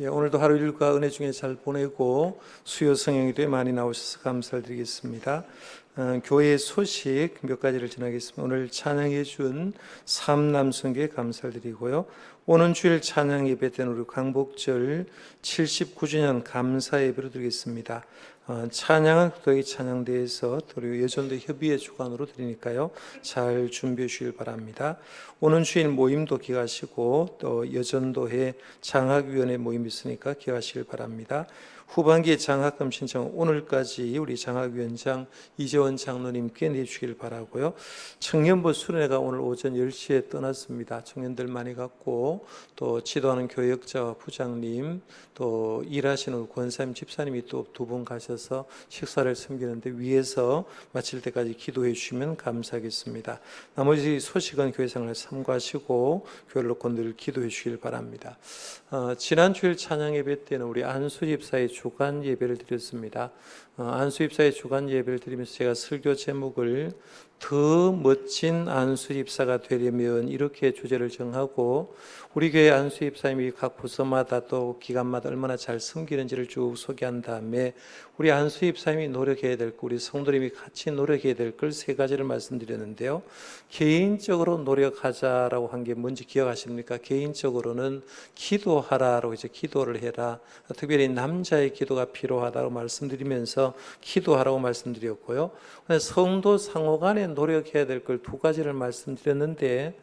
오늘도 하루 일과 은혜 중에 잘 보내고 수요 성령일에 많이 나오셔서 감사를 드리겠습니다. 교회의 소식 몇 가지를 전하겠습니다. 오늘 찬양해 준 삼남성교에 감사를 드리고요. 오는 주일 찬양 예배 때는 우리 광복절 79주년 감사 예배로 드리겠습니다. 찬양은 도의 찬양대에서 또 여전도 협의회 주관으로 드리니까요. 잘 준비해 주시길 바랍니다. 오는 주일 모임도 기하시고 또 여전도회 장학위원회 모임이 있으니까 기하시길 바랍니다. 후반기에 장학금 신청 오늘까지 우리 장학위원장 이재원 장로님께 내주시길 바라고요. 청년부 수련회가 오늘 오전 10시에 떠났습니다. 청년들 많이 갔고 또 지도하는 교역자와 부장님 또 일하시는 권사님 집사님이 또 두 분 가셔서 식사를 섬기는데 위에서 마칠 때까지 기도해 주시면 감사하겠습니다. 나머지 소식은 교회생활 삼가시고 교회를 놓고 늘 기도해 주시길 바랍니다. 지난 주일 찬양 예배 때는 우리 안수 집사의 주간 예배를 드렸습니다. 안수 집사의 주간 예배를 드리면서 제가 설교 제목을 더 멋진 안수 집사가 되려면 이렇게 주제를 정하고 우리 교회 안수 집사님이 각 부서마다 또 기관마다 얼마나 잘 섬기는지를 쭉 소개한 다음에 우리 안수 집사님이 노력해야 될 것, 우리 성도님이 같이 노력해야 될 걸 세 가지를 말씀드렸는데요. 개인적으로 노력하자라고 한 게 뭔지 기억하십니까? 개인적으로는 기도하라라고 이제 기도를 해라. 특별히 남자의 기도가 필요하다고 말씀드리면서 기도하라고 말씀드렸고요. 성도 상호 간에 노력해야 될 걸 두 가지를 말씀드렸는데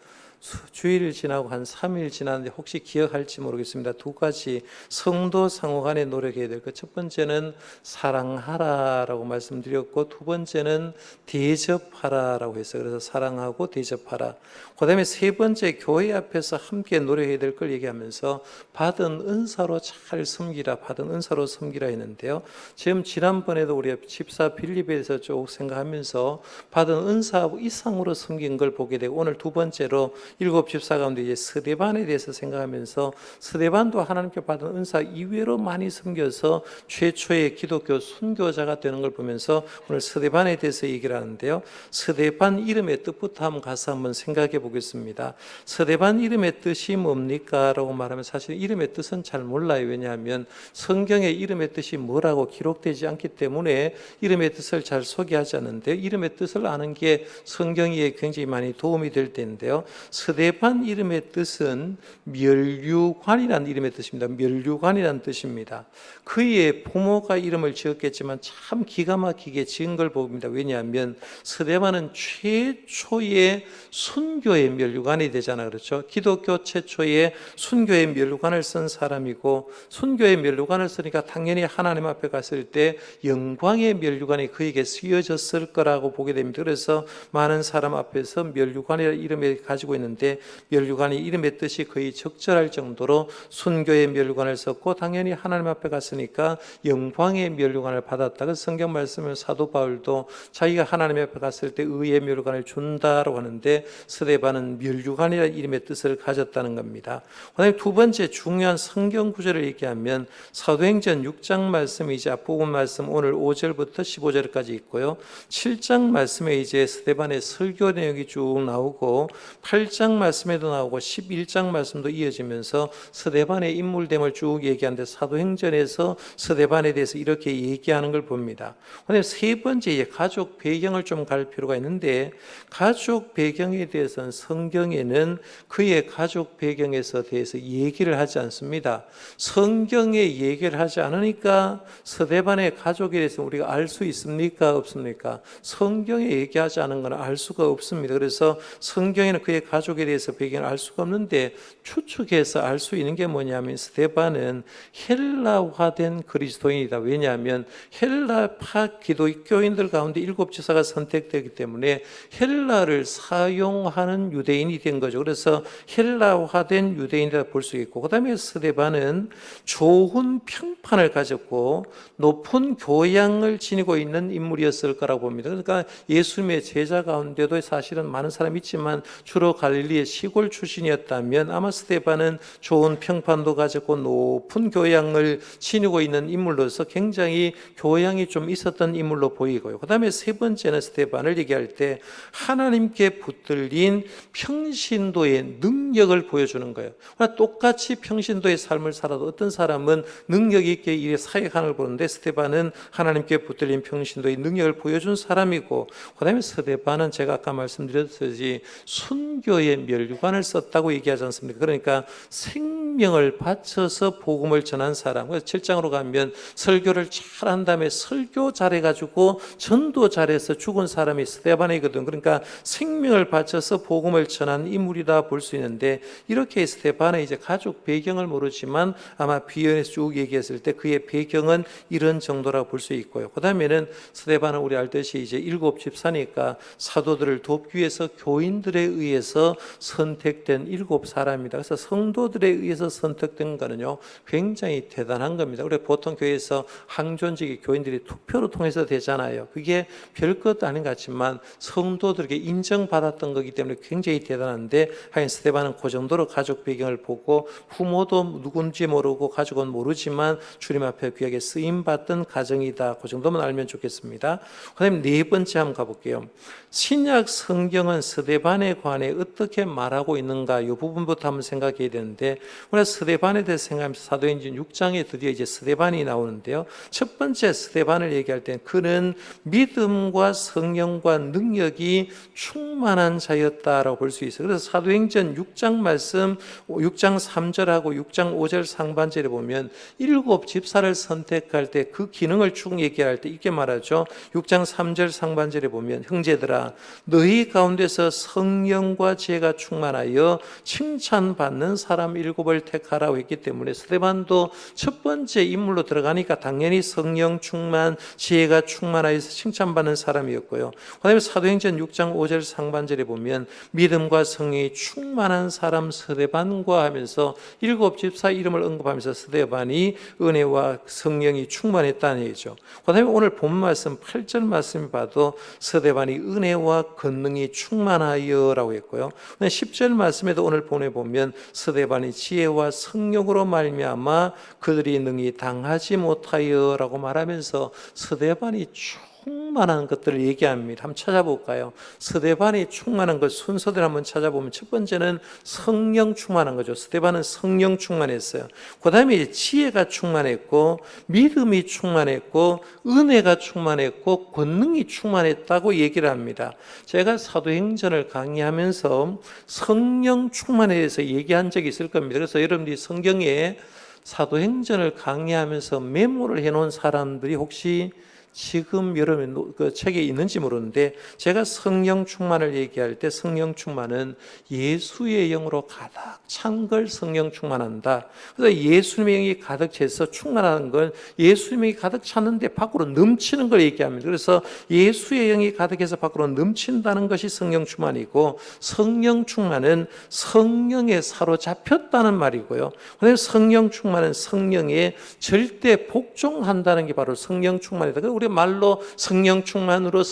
주일 지나고 한 3일 지났는데 혹시 기억할지 모르겠습니다. 두 가지 성도 상호 간에 노력해야 될 것. 첫 번째는 사랑하라라고 말씀드렸고 두 번째는 대접하라라고 했어요. 그래서 사랑하고 대접하라. 그 다음에 세 번째 교회 앞에서 함께 노력해야 될 걸 얘기하면서 받은 은사로 잘 섬기라, 받은 은사로 섬기라 했는데요. 지금 지난번에도 우리 집사 빌립에 대해서 쭉 생각하면서 받은 은사 이상으로 섬긴 걸 보게 되고 오늘 두 번째로 일곱 집사 가운데 이제 스데반에 대해서 생각하면서 스데반도 하나님께 받은 은사 이외로 많이 섬겨서 최초의 기독교 순교자가 되는 걸 보면서 오늘 스데반에 대해서 얘기를 하는데요. 스데반 이름의 뜻부터 한번 가서 한번 생각해 보겠습니다. 스데반 이름의 뜻이 뭡니까? 라고 말하면 사실 이름의 뜻은 잘 몰라요. 왜냐하면 성경에 이름의 뜻이 뭐라고 기록되지 않기 때문에 이름의 뜻을 잘 소개하지 않는데 이름의 뜻을 아는 게 성경에 굉장히 많이 도움이 될 텐데요. 스데반 이름의 뜻은 면류관이라는 이름의 뜻입니다. 면류관이라는 뜻입니다. 그의 부모가 이름을 지었겠지만 참 기가 막히게 지은 걸 봅니다. 왜냐하면 스데반은 최초의 순교의 면류관이 되잖아요. 그렇죠? 기독교 최초의 순교의 면류관을 쓴 사람이고 순교의 면류관을 쓰니까 당연히 하나님 앞에 갔을 때 영광의 면류관이 그에게 쓰여졌을 거라고 보게 됩니다. 그래서 많은 사람 앞에서 면류관이라는 이름을 가지고 있는데 면류관이 이름의 뜻이 거의 적절할 정도로 순교의 면류관을 썼고 당연히 하나님 앞에 갔으니까 영광의 면류관을 받았다. 그 성경 말씀을 사도 바울도 자기가 하나님 앞에 갔을 때 의의 면류관을 준다라고 하는데 스데반은 면류관이라는 이름의 뜻을 가졌다는 겁니다. 그다음에 두 번째 중요한 성경 구절을 얘기하면 사도행전 6장 말씀이 이제 앞부분 말씀 오늘 5절부터 15절까지 있고요. 7장 말씀에 이제 스데반의 설교 내용이 쭉 나오고 8장 말씀에도 나오고 11장 말씀도 이어지면서 스데반의 인물됨을 쭉 얘기하는데 사도행전에서 스데반에 대해서 이렇게 얘기하는 걸 봅니다. 그런데 세 번째 가족 배경을 좀 갈 필요가 있는데 가족 배경에 대해서는 성경에는 그의 가족 배경에서 대해서 얘기를 하지 않습니다. 성경에 얘기를 하지 않으니까 스데반의 가족에 대해서 우리가 알 수 있습니까? 없습니까? 성경에 얘기하지 않은 건 알 수가 없습니다. 그래서 성경에는 그의 가족에 대해서 배경을 알 수가 없는데 추측해서 알 수 있는 게 뭐냐면 스데반은 헬라화된 그리스도인이다. 왜냐하면 헬라파 기독교인들 가운데 일곱 지사가 선택되기 때문에 헬라를 사용하는 유대인이 된 거죠. 그래서 헬라화된 유대인이라 볼 수 있고 그 다음에 스데반은 좋은 평판을 가졌고 높은 교양을 지니고 있는 인물이었을 거라고 봅니다. 그러니까 예수님의 제자 가운데도 사실은 많은 사람이 있지만 주로 갈릴리 갈릴리의 시골 출신이었다면 아마 스데반은 좋은 평판도 가졌고 높은 교양을 지니고 있는 인물로서 굉장히 교양이 좀 있었던 인물로 보이고요. 그 다음에 세 번째는 스데반을 얘기할 때 하나님께 붙들린 평신도의 능력을 보여주는 거예요. 똑같이 평신도의 삶을 살아도 어떤 사람은 능력 있게 일에 사역하는 걸 보는데 스데반은 하나님께 붙들린 평신도의 능력을 보여준 사람이고, 그 다음에 스데반은 제가 아까 말씀드렸듯이 순교의 멸관을 썼다고 얘기하지 않습니까? 그러니까 생명을 바쳐서 복음을 전한 사람. 그래서 7장으로 가면 설교를 잘한 다음에 설교 잘해가지고 전도 잘해서 죽은 사람이 스데반이거든. 그러니까 생명을 바쳐서 복음을 전한 인물이다 볼 수 있는데, 이렇게 스데반의 이제 가족 배경을 모르지만 아마 비연에서 쭉 얘기했을 때 그의 배경은 이런 정도라고 볼 수 있고요. 그 다음에는 스데반은 우리 알듯이 이제 7 집사니까 사도들을 돕기 위해서 교인들에 의해서 선택된 7 사람입니다. 그래서 성도들에 의해서 선택된 거는요 굉장히 대단한 겁니다. 우리 보통 교회에서 항존직이 교인들이 투표로 통해서 되잖아요. 그게 별것 아닌 것 같지만 성도들에게 인정받았던 거기 때문에 굉장히 대단한데, 하여간 스데반은 그 정도로 가족 배경을 보고 부모도 누군지 모르고 가족은 모르지만 주님 앞에 귀하게 쓰임받던 가정이다. 그 정도만 알면 좋겠습니다. 그 다음에 네 번째 한번 가볼게요. 신약 성경은 스데반에 관해 어떻게 말하고 있는가, 이 부분부터 한번 생각해야 되는데, 우리가 스데반에 대해서 생각하면서 사도행전 6장에 드디어 이제 스데반이 나오는데요. 첫 번째 스데반을 얘기할 때 그는 믿음과 성령과 능력이 충만한 자였다라고 볼 수 있어요. 그래서 사도행전 6장 말씀 6장 3절하고 6장 5절 상반절에 보면 7 집사를 선택할 때 그 기능을 쭉 얘기할 때 이렇게 말하죠. 6장 3절 상반절에 보면 형제들아 너희 가운데서 성령과 지혜가 충만하여 칭찬받는 사람 7을 택하라고 했기 때문에 스데반도 첫 번째 인물로 들어가니까 당연히 성령 충만, 지혜가 충만하여서 칭찬받는 사람이었고요. 그 다음에 사도행전 6장 5절 상반절에 보면 믿음과 성령이 충만한 사람 스데반과 하면서 7 집사 이름을 언급하면서 스데반이 은혜와 성령이 충만했다는 얘기죠. 그 다음에 오늘 본 말씀 8절 말씀 봐도 스데반이 은혜와 권능이 충만하여라고 했고요. 10절 말씀에도 오늘 보면 스데반이 지혜와 성령으로 말미암아 그들이 능히 당하지 못하여라고 말하면서 스데반이 충만한 것들을 얘기합니다. 한번 찾아볼까요? 스데반이 충만한 것 순서대로 한번 찾아보면 첫 번째는 성령 충만한 거죠. 스데반은 성령 충만했어요. 그 다음에 지혜가 충만했고 믿음이 충만했고 은혜가 충만했고 권능이 충만했다고 얘기를 합니다. 제가 사도행전을 강의하면서 성령 충만에 대해서 얘기한 적이 있을 겁니다. 그래서 여러분들이 성경에 사도행전을 강의하면서 메모를 해놓은 사람들이 혹시 지금 여러분 그 책에 있는지 모르는데, 제가 성령 충만을 얘기할 때 성령 충만은 예수의 영으로 가득 찬 걸 성령 충만한다. 그래서 예수님의 영이 가득 차서 충만한 건 예수님의 영이 가득 찼는데 밖으로 넘치는 걸 얘기합니다. 그래서 예수의 영이 가득해서 밖으로 넘친다는 것이 성령 충만이고, 성령 충만은 성령에 사로잡혔다는 말이고요. 그래서 성령 충만은 성령에 절대 복종한다는 게 바로 성령 충만이다. 우리 말로 성령 충만으로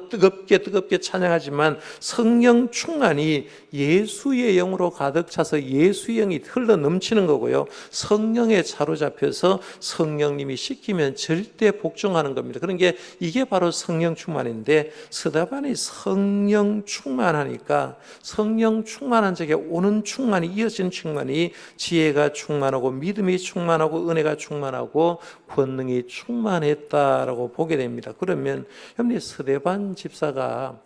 뜨겁게 찬양하지만 성령 충만이 예수의 영으로 가득 차서 예수의 영이 흘러 넘치는 거고요. 성령에 사로잡혀서 성령님이 시키면 절대 복종하는 겁니다. 그런 게 이게 바로 성령 충만인데, 스데반이 성령 충만하니까 성령 충만한 적에 오는 충만이, 이어진 충만이 지혜가 충만하고 믿음이 충만하고 은혜가 충만하고 권능이 충만했다라고 보게 됩니다. 그러면 여러분이 스데반 집사가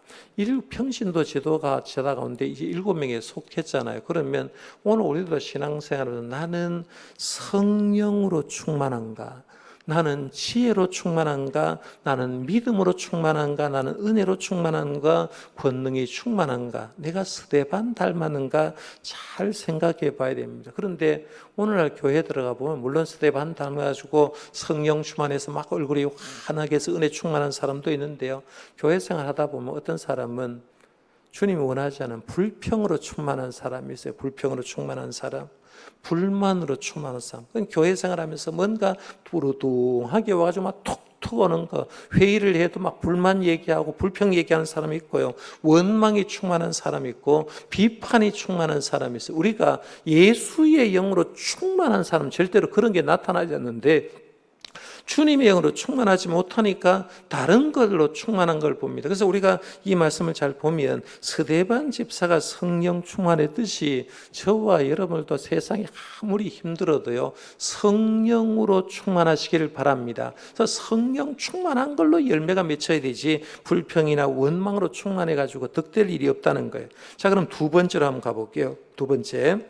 평신도 지도 가운데 이제 7명에 속했잖아요. 그러면 오늘 우리도 신앙생활에서 나는 성령으로 충만한가? 나는 지혜로 충만한가? 나는 믿음으로 충만한가? 나는 은혜로 충만한가? 권능이 충만한가? 내가 스데반 닮았는가? 잘 생각해 봐야 됩니다. 그런데 오늘날 교회 들어가 보면 물론 스데반 닮아가지고 성령 충만해서 막 얼굴이 환하게 해서 은혜 충만한 사람도 있는데요. 교회 생활 하다 보면 어떤 사람은 주님이 원하지 않은 불평으로 충만한 사람이 있어요. 불평으로 충만한 사람. 불만으로 충만한 사람. 교회 생활하면서 뭔가 부르둥하게 와가지고 막 톡톡 툭툭 오는 거, 회의를 해도 막 불만 얘기하고 불평 얘기하는 사람이 있고요. 원망이 충만한 사람이 있고 비판이 충만한 사람이 있어요. 우리가 예수의 영으로 충만한 사람은 절대로 그런 게 나타나지 않는데 주님의 영으로 충만하지 못하니까 다른 걸로 충만한 걸 봅니다. 그래서 우리가 이 말씀을 잘 보면 스데반 집사가 성령 충만했듯이 저와 여러분들도 세상이 아무리 힘들어도요 성령으로 충만하시기를 바랍니다. 그래서 성령 충만한 걸로 열매가 맺혀야 되지 불평이나 원망으로 충만해가지고 득될 일이 없다는 거예요. 자, 그럼 두 번째로 한번 가볼게요. 두 번째,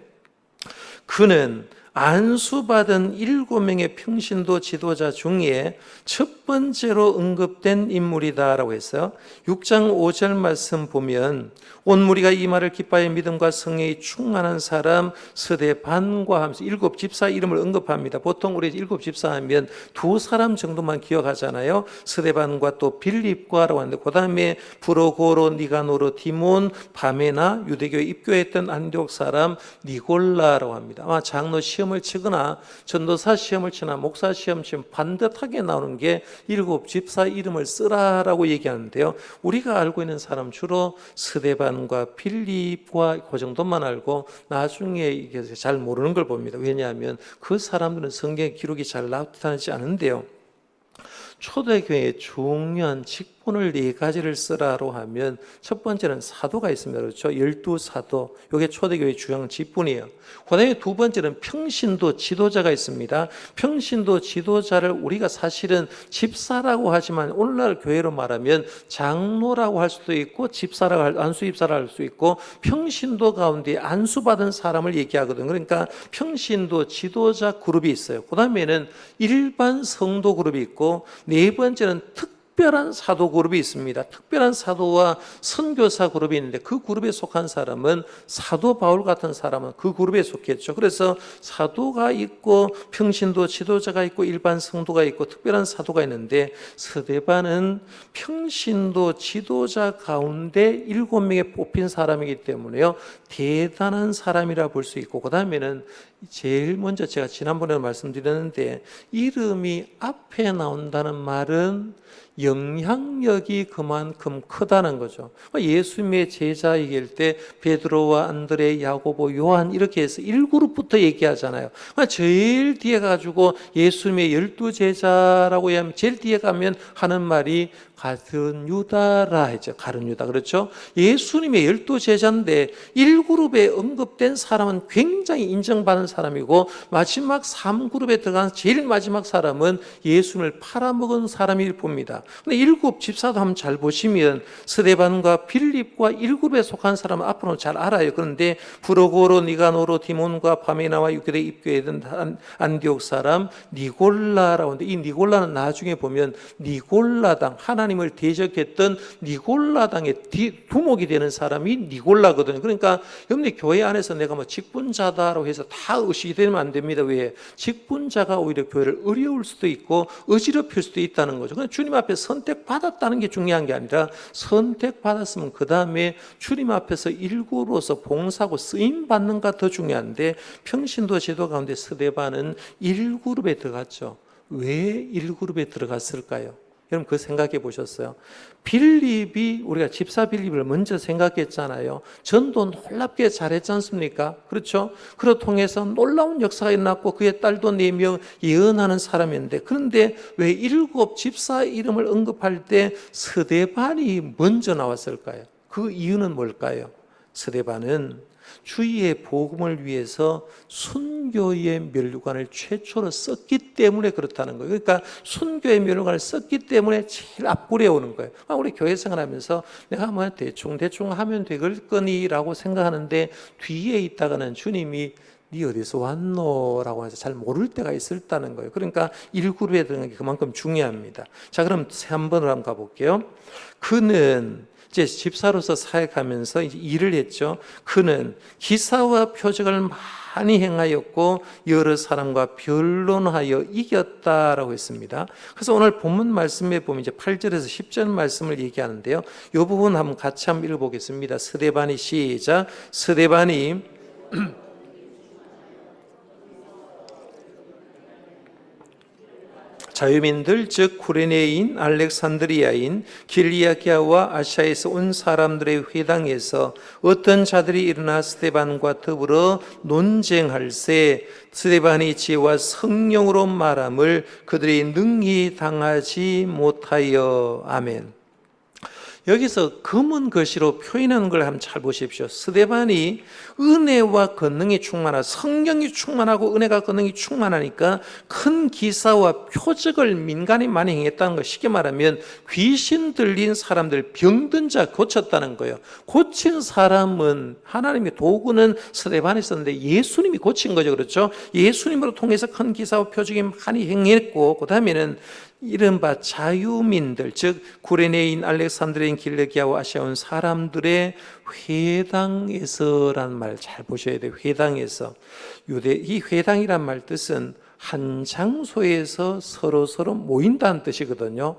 그는 안수받은 7명의 평신도 지도자 중에 첫 번째로 언급된 인물이다라고 했어요. 6장 5절 말씀 보면 온 무리가 이 말을 기뻐하여 믿음과 성령이 충만한 사람 스데반과 하면서 7 집사 이름을 언급합니다. 보통 우리 7 집사 하면 2 사람 정도만 기억하잖아요. 스데반과 또 빌립과라고 하는데 그 다음에 브로고로, 니가노로, 디몬, 바메나, 유대교에 입교했던 안디옥 사람 니골라라고 합니다. 아마 장로 시험을 치거나 전도사 시험을 치나 목사 시험 치면 반듯하게 나오는 게 7 집사 이름을 쓰라라고 얘기하는데요. 우리가 알고 있는 사람 주로 스데반과 빌립과 그 정도만 알고 나중에 이게 잘 모르는 걸 봅니다. 왜냐하면 그 사람들은 성경 기록이 잘 나타나지 않은데요. 초대교회의 중요한 직분을 4가지를 쓰라고 하면 첫 번째는 사도가 있습니다. 그렇죠? 12사도. 이게 초대교회의 중요한 직분이에요. 그 다음에 두 번째는 평신도 지도자가 있습니다. 평신도 지도자를 우리가 사실은 집사라고 하지만 오늘날 교회로 말하면 장로라고 할 수도 있고 안수집사라고 할 수 있고 평신도 가운데 안수받은 사람을 얘기하거든요. 그러니까 평신도 지도자 그룹이 있어요. 그 다음에는 일반 성도 그룹이 있고 네 번째는 특별한 사도 그룹이 있습니다. 특별한 사도와 선교사 그룹이 있는데 그 그룹에 속한 사람은 사도 바울 같은 사람은 그 그룹에 속했죠. 그래서 사도가 있고 평신도 지도자가 있고 일반 성도가 있고 특별한 사도가 있는데 스데반은 평신도 지도자 가운데 7명에 뽑힌 사람이기 때문에요 대단한 사람이라 볼 수 있고 그 다음에는 제일 먼저 제가 지난번에 말씀드렸는데 이름이 앞에 나온다는 말은 영향력이 그만큼 크다는 거죠. 예수님의 제자이길 때 베드로와 안드레, 야고보, 요한 이렇게 해서 1그룹부터 얘기하잖아요. 제일 뒤에 가지고 예수님의 12제자라고 하면 제일 뒤에 가면 하는 말이 가룟 유다라 했죠. 가룟 유다. 그렇죠? 예수님의 12제자인데 1그룹에 언급된 사람은 굉장히 인정받는 사람이고 마지막 3그룹에 들어간 제일 마지막 사람은 예수님을 팔아먹은 사람일 봅니다. 근데 7 집사도 한번 잘 보시면 스데반과 빌립과 1그룹에 속한 사람은 앞으로 잘 알아요. 그런데 브로고로, 니가노로, 디몬과 바메나와 유대에 입교했던 안디옥 사람 니골라라고 하는데 이 니골라는 나중에 보면 니골라당 하나님을 대적했던 니골라당의 두목이 되는 사람이 니골라거든요. 그러니까 여러분들 교회 안에서 내가 뭐 직분자다라고 해서 다 의식이 되면 안 됩니다. 왜? 직분자가 오히려 교회를 어려울 수도 있고 어지럽힐 수도 있다는 거죠. 그러니까 주님 앞에 선택받았다는 게 중요한 게 아니라 선택받았으면 그 다음에 주님 앞에서 일구로서 봉사하고 쓰임받는가 더 중요한데 평신도 제도 가운데 스데반은 1그룹에 들어갔죠. 왜 1그룹에 들어갔을까요? 여러분 그 생각해 보셨어요? 빌립이 우리가 집사 빌립을 먼저 생각했잖아요. 전도 놀랍게 잘했지 않습니까? 그렇죠? 그로 통해서 놀라운 역사가 일어났고 그의 딸도 4명 예언하는 사람이었는데 그런데 왜 7 집사 이름을 언급할 때 스데반이 먼저 나왔을까요? 그 이유는 뭘까요? 스데반은 주의의 복음을 위해서 순교의 멸류관을 최초로 썼기 때문에 그렇다는 거예요. 그러니까 순교의 멸류관을 썼기 때문에 제일 앞구리에 오는 거예요. 우리 교회 생활하면서 내가 뭐 대충 하면 되겠거니라고 생각하는데 뒤에 있다가는 주님이 네 어디서 왔노? 라고 해서 잘 모를 때가 있었다는 거예요. 그러니까 1그룹에 들어가는 게 그만큼 중요합니다. 자, 그럼 3번으로 한번 가볼게요. 그는 이제 집사로서 사역하면서 이제 일을 했죠. 그는 기사와 표적을 많이 행하였고 여러 사람과 변론하여 이겼다라고 했습니다. 그래서 오늘 본문 말씀에 보면 이제 8절에서 10절 말씀을 얘기하는데요. 이 부분 한번 같이 한번 읽어보겠습니다. 스데반이 시작. 스데반이 자유민들 즉 쿠레네인, 알렉산드리아인, 길리아기아와 아시아에서 온 사람들의 회당에서 어떤 자들이 일어나 스데반과 더불어 논쟁할세 스데반이 지혜와 성령으로 말함을 그들이 능히 당하지 못하여. 아멘. 여기서 검은 글씨로 표현하는 걸 한번 잘 보십시오. 스데반이 은혜와 권능이 충만하고 성령이 충만하고 은혜가 권능이 충만하니까 큰 기사와 표적을 민간이 많이 행했다는 거, 쉽게 말하면 귀신 들린 사람들, 병든 자 고쳤다는 거예요. 고친 사람은 하나님의 도구는 스데반에 있었는데 예수님이 고친 거죠. 그렇죠? 예수님으로 통해서 큰 기사와 표적이 많이 행했고, 그 다음에는 이른바 자유민들 즉 구레네인, 알렉산드레인, 길르기아와 아시아 온 사람들의 회당에서라는 말 잘 보셔야 돼요. 회당에서. 이 회당이란 말 뜻은 한 장소에서 서로 모인다는 뜻이거든요.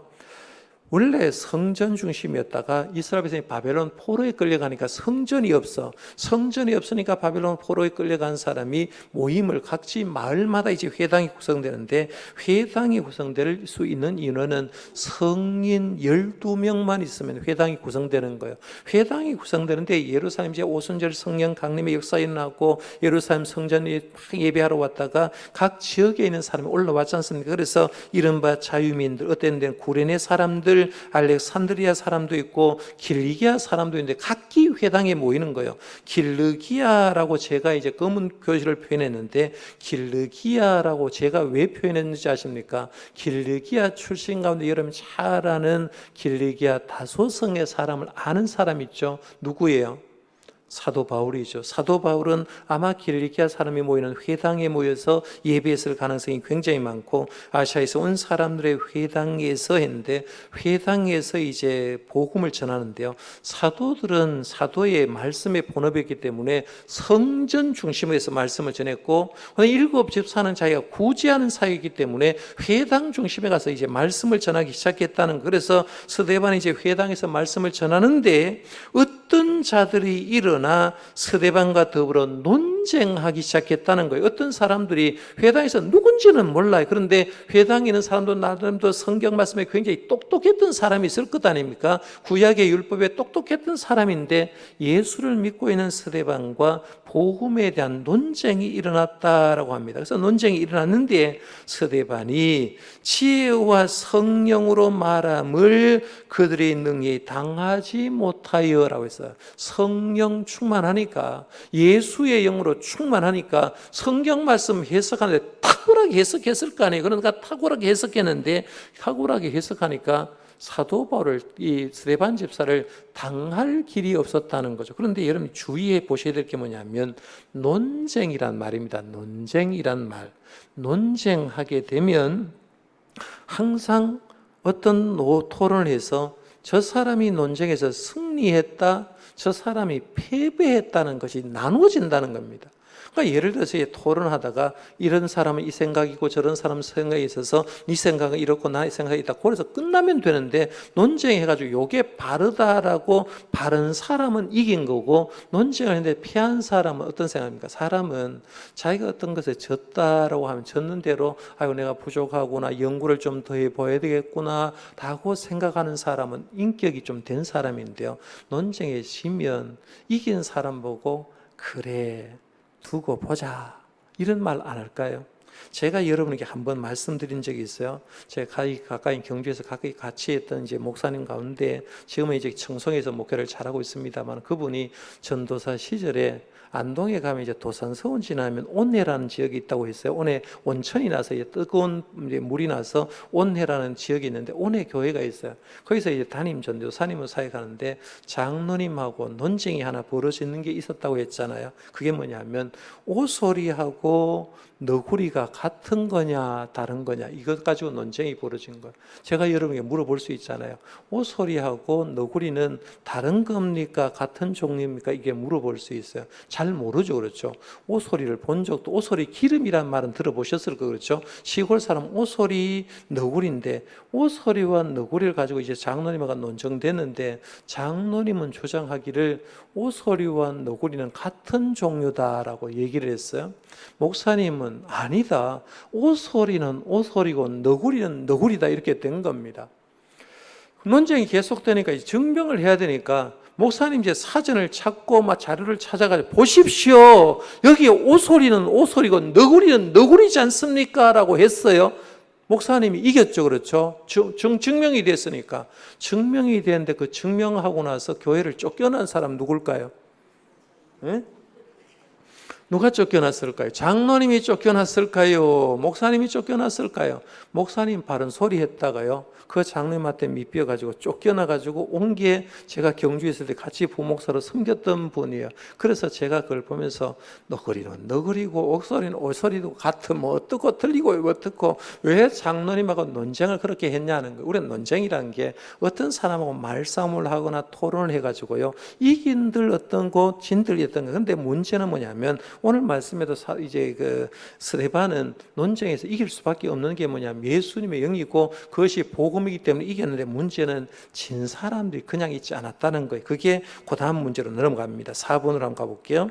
원래 성전 중심이었다가 이스라엘 백성이 바벨론 포로에 끌려가니까 성전이 없으니까 바벨론 포로에 끌려간 사람이 모임을 각지 마을마다 이제 회당이 구성되는데, 회당이 구성될 수 있는 인원은 성인 12명만 있으면 회당이 구성되는 거예요. 회당이 구성되는데 예루살렘 이제 오순절 성령 강림의 역사 일어나고 예루살렘 성전에 예배하러 왔다가 각 지역에 있는 사람이 올라왔지 않습니까? 그래서 이른바 자유민들, 어떤 데는 구레네 사람들, 알렉산드리아 사람도 있고 길리기아 사람도 있는데 각기 회당에 모이는 거예요. 길르기아라고 제가 이제 검은 표시를 표현했는데, 길르기아라고 제가 왜 표현했는지 아십니까? 길르기아 출신 가운데 여러분 잘 아는 길르기아 다소성의 사람을 아는 사람 있죠? 누구예요? 사도 바울이죠. 사도 바울은 아마 길리기아 사람이 모이는 회당에 모여서 예배했을 가능성이 굉장히 많고, 아시아에서 온 사람들의 회당에서 했는데, 회당에서 이제 복음을 전하는데요. 사도들은 사도의 말씀의 본업이었기 때문에 성전 중심으로 해서 말씀을 전했고, 일곱 집사는 자기가 구제하는 사역이기 때문에 회당 중심에 가서 이제 말씀을 전하기 시작했다는 거. 그래서 스데반이 이제 회당에서 말씀을 전하는데 어떤 자들이 일어나 스데반과 더불어 논쟁하기 시작했다는 거예요. 어떤 사람들이 회당에서 누군지는 몰라요. 그런데 회당에 있는 사람도 나름대로 성경 말씀에 굉장히 똑똑했던 사람이 있을 것 아닙니까? 구약의 율법에 똑똑했던 사람인데 예수를 믿고 있는 스데반과 복음에 대한 논쟁이 일어났다라고 합니다. 그래서 논쟁이 일어났는데 스데반이 지혜와 성령으로 말함을 그들이 능히 당하지 못하여라고 했어요. 성령 충만하니까, 예수의 영으로 충만하니까 성경 말씀 해석하는데 탁월하게 해석했을 거 아니에요. 그러니까 탁월하게 해석했는데, 탁월하게 해석하니까 사도 바울을, 이 스데반 집사를 당할 길이 없었다는 거죠. 그런데 여러분 주의해 보셔야 될 게 뭐냐면 논쟁이란 말입니다. 논쟁이란 말. 논쟁하게 되면 항상 어떤 토론을 해서 저 사람이 논쟁에서 승리했다, 저 사람이 패배했다는 것이 나누어진다는 겁니다. 그러니까 예를 들어서 토론하다가 이런 사람은 이 생각이고 저런 사람은 생각이 있어서 네 생각은 이렇고 나의 생각이 있다, 그래서 끝나면 되는데, 논쟁해가지고 이게 바르다라고 바른 사람은 이긴 거고, 논쟁을 했는데 피한 사람은 어떤 생각입니까? 사람은 자기가 어떤 것에 졌다라고 하면 졌는 대로 아이고 내가 부족하구나, 연구를 좀 더 해봐야 되겠구나 라고 생각하는 사람은 인격이 좀 된 사람인데요, 논쟁에 지면 이긴 사람 보고 그래 두고 보자 이런 말 안 할까요? 제가 여러분에게 한번 말씀드린 적이 있어요. 제가 가까이 경주에서 가까이 같이 했던 이제 목사님 가운데 지금은 이제 청송에서 목회를 잘하고 있습니다만, 그분이 전도사 시절에 안동에 가면 이제 도산서원 지나면 온해라는 지역이 있다고 했어요. 온해 온천이 나서 이제 뜨거운 물이 나서 온해라는 지역이 있는데, 온해 교회가 있어요. 거기서 이제 담임 전도사님을 사역하는데 장로님하고 논쟁이 하나 벌어지는 게 있었다고 했잖아요. 그게 뭐냐면 오소리하고 너구리가 같은 거냐 다른 거냐, 이것 가지고 논쟁이 벌어진 거예요. 제가 여러분에게 물어볼 수 있잖아요. 오소리하고 너구리는 다른 겁니까 같은 종류입니까? 이게 물어볼 수 있어요. 잘 모르죠. 그렇죠. 오소리를 본 적도, 오소리 기름이란 말은 들어보셨을 거 그렇죠. 시골 사람 오소리 너구리인데, 오소리와 너구리를 가지고 이제 장로님과 논쟁됐는데, 장로님은 주장하기를 오소리와 너구리는 같은 종류다라고 얘기를 했어요. 목사님은 아니다, 오소리는 오소리고 너구리는 너구리다, 이렇게 된 겁니다. 논쟁이 계속되니까 이제 증명을 해야 되니까 목사님 이제 사전을 찾고 막 자료를 찾아가지고 보십시오, 여기 오소리는 오소리고 너구리는 너구리지 않습니까? 라고 했어요. 목사님이 이겼죠. 그렇죠. 증명이 됐으니까. 증명이 됐는데 그 증명하고 나서 교회를 쫓겨난 사람 누굴까요? 네? 누가 쫓겨났을까요? 장로님이 쫓겨났을까요? 목사님이 쫓겨났을까요? 목사님 바른 소리 했다가요, 그 장로님한테 밑비어가지고 쫓겨나가지고 온 게 제가 경주에 있을 때 같이 부목사로 섬겼던 분이에요. 그래서 제가 그걸 보면서 너구리는 너구리고 옥소리는 오소리도 같은 뭐 어떻고 틀리고 어떻고 왜 장로님하고 논쟁을 그렇게 했냐는 거예요. 우리는 논쟁이라는 게 어떤 사람하고 말싸움을 하거나 토론을 해가지고요, 이긴들 어떤 거 진들이 어떤 거. 근데 문제는 뭐냐면 오늘 말씀에도 이제 그 스데반은 논쟁에서 이길 수밖에 없는 게 뭐냐면 예수님의 영이고 그것이 복음이기 때문에 이겼는데, 문제는 진 사람들이 그냥 있지 않았다는 거예요. 그게 그 다음 문제로 넘어갑니다. 4번으로 한번 가볼게요.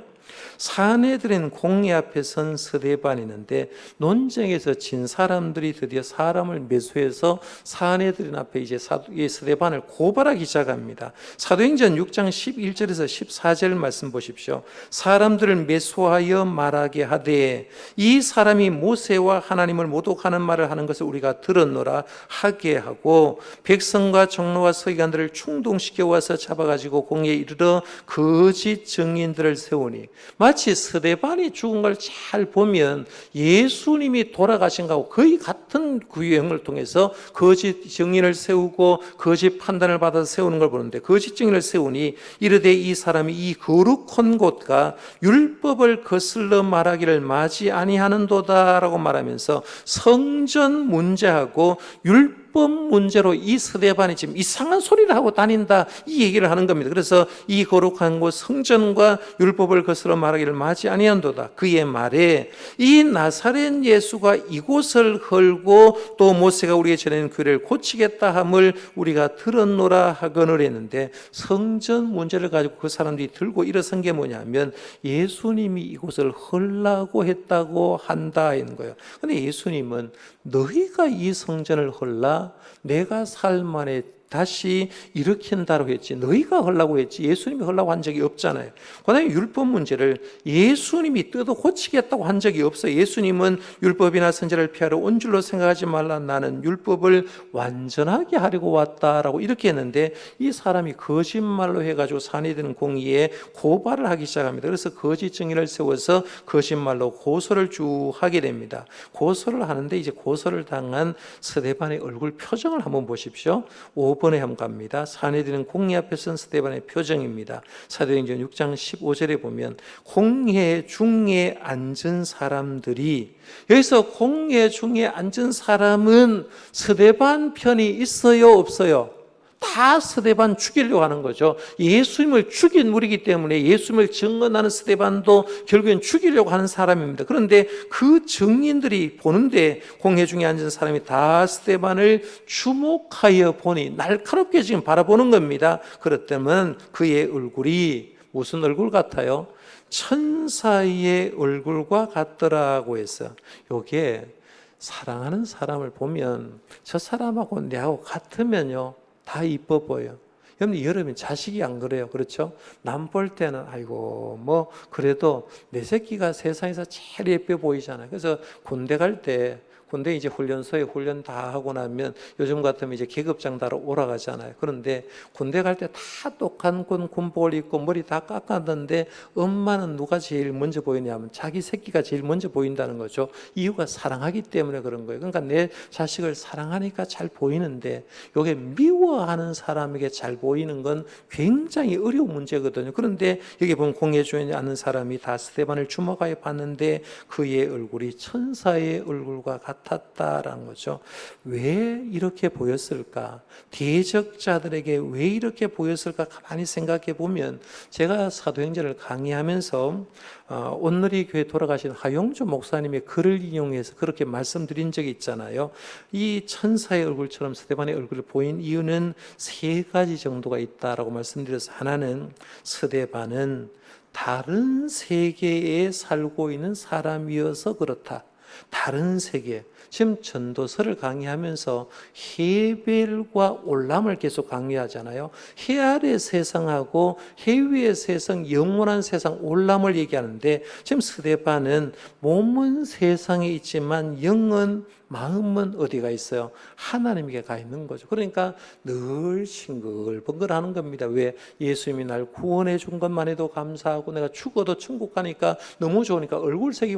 사내들은 공회 앞에 선 스데반이 있는데, 논쟁에서 진 사람들이 드디어 사람을 매수해서 사내들인 앞에 이제 스데반을 고발하기 시작합니다. 사도행전 6장 11절에서 14절 말씀 보십시오. 사람들을 매수하여 말하게 하되 이 사람이 모세와 하나님을 모독하는 말을 하는 것을 우리가 들었노라 하게 하고, 백성과 장로와 서기관들을 충동시켜 와서 잡아가지고 공회에 이르러 거짓 증인들을 세우니, 마치 스데반이 죽은 걸 잘 보면 예수님이 돌아가신 것하고 거의 같은 그 유형을 통해서 거짓 증인을 세우고 거짓 판단을 받아서 세우는 걸 보는데, 거짓 증인을 세우니 이르되 이 사람이 이 거룩한 곳과 율법을 거슬러 말하기를 마지 아니하는도다라고 말하면서 성전 문제하고 율법 문제로 이 스데반이 지금 이상한 소리를 하고 다닌다, 이 얘기를 하는 겁니다. 그래서 이 거룩한 곳 성전과 율법을 거슬러 말하기를 마지 아니한도다. 그의 말에 이 나사렛 예수가 이곳을 헐고 또 모세가 우리의 전에는 규례를 고치겠다 함을 우리가 들었노라 하거늘 했는데, 성전 문제를 가지고 그 사람들이 들고 일어선 게 뭐냐면 예수님이 이곳을 헐라고 했다고 한다 이런 거예요. 근데 예수님은 너희가 이 성전을 헐라 내가 살 만에 다시 일으킨다고 했지, 너희가 하려고 했지 예수님이 하려고 한 적이 없잖아요. 그 다음에 율법 문제를 예수님이 뜯어 고치겠다고 한 적이 없어요. 예수님은 율법이나 선지자를 피하러 온 줄로 생각하지 말라, 나는 율법을 완전하게 하려고 왔다라고 이렇게 했는데, 이 사람이 거짓말로 해가지고 사내들은 공의에 고발을 하기 시작합니다. 그래서 거짓 증인을 세워서 거짓말로 고소를 쭉 하게 됩니다. 고소를 하는데 이제 고소를 당한 스데반의 얼굴 표정을 한번 보십시오. 5번에 한번 갑니다. 사내들은 공회 앞에 선 스데반의 표정입니다. 사도행전 6장 15절에 보면 공회 중에 앉은 사람들이, 여기서 공회 중에 앉은 사람은 스데반 편이 있어요 없어요? 다 스데반 죽이려고 하는 거죠. 예수님을 죽인 무리이기 때문에 예수님을 증언하는 스데반도 결국엔 죽이려고 하는 사람입니다. 그런데 그 증인들이 보는데 공회 중에 앉은 사람이 다 스데반을 주목하여 보니 날카롭게 지금 바라보는 겁니다. 그렇다면 그의 얼굴이 무슨 얼굴 같아요? 천사의 얼굴과 같더라고 해서, 요게 사랑하는 사람을 보면 저 사람하고 내하고 같으면요 다 이뻐 보여. 여러분 자식이 안 그래요? 그렇죠? 남 볼 때는 아이고 뭐 그래도 내 새끼가 세상에서 제일 예뻐 보이잖아요. 그래서 군대 갈 때, 군대 이제 훈련소에 훈련 다 하고 나면 요즘 같으면 이제 계급장 다로 오라가잖아요. 그런데 군대 갈 때 다 똑같은 군복을 입고 머리 다 깎았는데 엄마는 누가 제일 먼저 보이냐면 자기 새끼가 제일 먼저 보인다는 거죠. 이유가 사랑하기 때문에 그런 거예요. 그러니까 내 자식을 사랑하니까 잘 보이는데, 이게 미워하는 사람에게 잘 보이는 건 굉장히 어려운 문제거든요. 그런데 여기 보면 공회 중에 앉는 사람이 다 스데반을 주목하여 봤는데 그의 얼굴이 천사의 얼굴과 같다 같았다라는 거죠. 왜 이렇게 보였을까? 대적자들에게 왜 이렇게 보였을까? 가만히 생각해 보면 제가 사도행전을 강의하면서 온누리 교회 돌아가신 하용주 목사님의 글을 인용해서 그렇게 말씀드린 적이 있잖아요. 이 천사의 얼굴처럼 스데반의 얼굴을 보인 이유는 세 가지 정도가 있다라고 말씀드려서, 하나는 스데반은 다른 세계에 살고 있는 사람이어서 그렇다. 다른 세계. 지금 전도서를 강의하면서 헤벨과 올람을 계속 강의하잖아요. 해 아래 세상하고 해 위의 세상, 영원한 세상 올람을 얘기하는데, 지금 스데반은 몸은 세상에 있지만 영은, 마음은 어디가 있어요? 하나님께 가 있는 거죠. 그러니까 늘 싱글벙글하는 겁니다. 왜? 예수님이 날 구원해 준 것만 해도 감사하고 내가 죽어도 천국 가니까 너무 좋으니까 얼굴색이